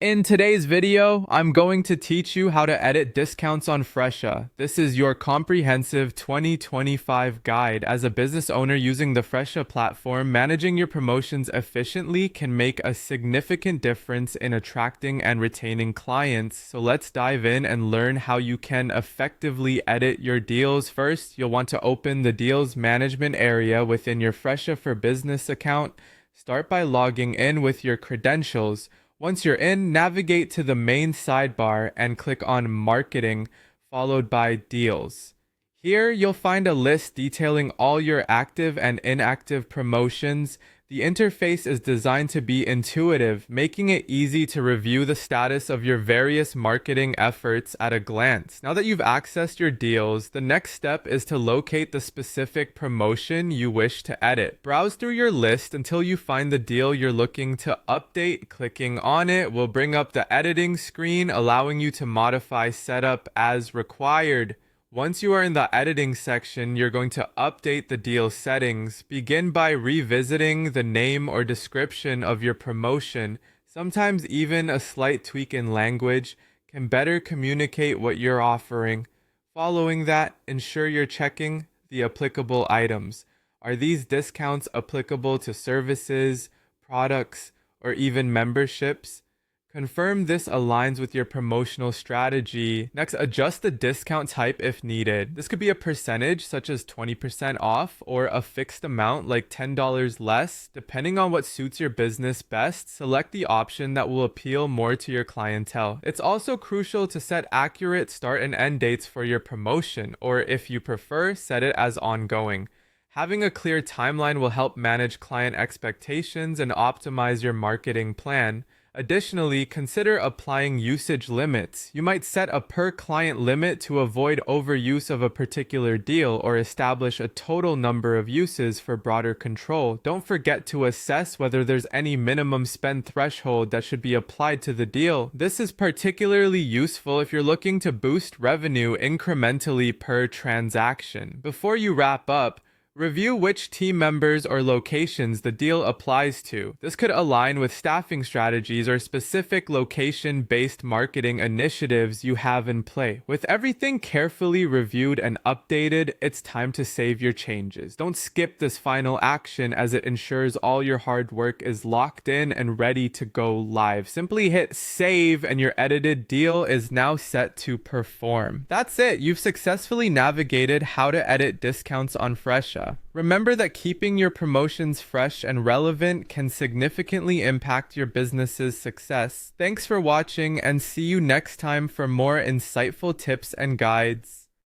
In today's video, I'm going to teach you how to edit discounts on Fresha. This is your comprehensive 2025 guide. As a business owner using the Fresha platform, managing your promotions efficiently can make a significant difference in attracting and retaining clients. So let's dive in and learn how you can effectively edit your deals. First, you'll want to open the deals management area within your Fresha for Business account. Start by logging in with your credentials. Once you're in, navigate to the main sidebar and click on Marketing, followed by Deals. Here, you'll find a list detailing all your active and inactive promotions. The interface is designed to be intuitive, making it easy to review the status of your various marketing efforts at a glance. Now that you've accessed your deals, the next step is to locate the specific promotion you wish to edit. Browse through your list until you find the deal you're looking to update. Clicking on it will bring up the editing screen, allowing you to modify setup as required. Once you are in the editing section, you're going to update the deal settings. Begin by revisiting the name or description of your promotion. Sometimes even a slight tweak in language can better communicate what you're offering. Following that, ensure you're checking the applicable items. Are these discounts applicable to services, products, or even memberships? Confirm this aligns with your promotional strategy. Next, adjust the discount type if needed. This could be a percentage, such as 20% off, or a fixed amount like $10 less. Depending on what suits your business best, select the option that will appeal more to your clientele. It's also crucial to set accurate start and end dates for your promotion, or if you prefer, set it as ongoing. Having a clear timeline will help manage client expectations and optimize your marketing plan. Additionally, consider applying usage limits. You might set a per client limit to avoid overuse of a particular deal or establish a total number of uses for broader control. Don't forget to assess whether there's any minimum spend threshold that should be applied to the deal. This is particularly useful if you're looking to boost revenue incrementally per transaction. Before you wrap up, review which team members or locations the deal applies to. This could align with staffing strategies or specific location-based marketing initiatives you have in play. With everything carefully reviewed and updated, it's time to save your changes. Don't skip this final action as it ensures all your hard work is locked in and ready to go live. Simply hit save and your edited deal is now set to perform. That's it. You've successfully navigated how to edit discounts on Fresha. Remember that keeping your promotions fresh and relevant can significantly impact your business's success. Thanks for watching and see you next time for more insightful tips and guides.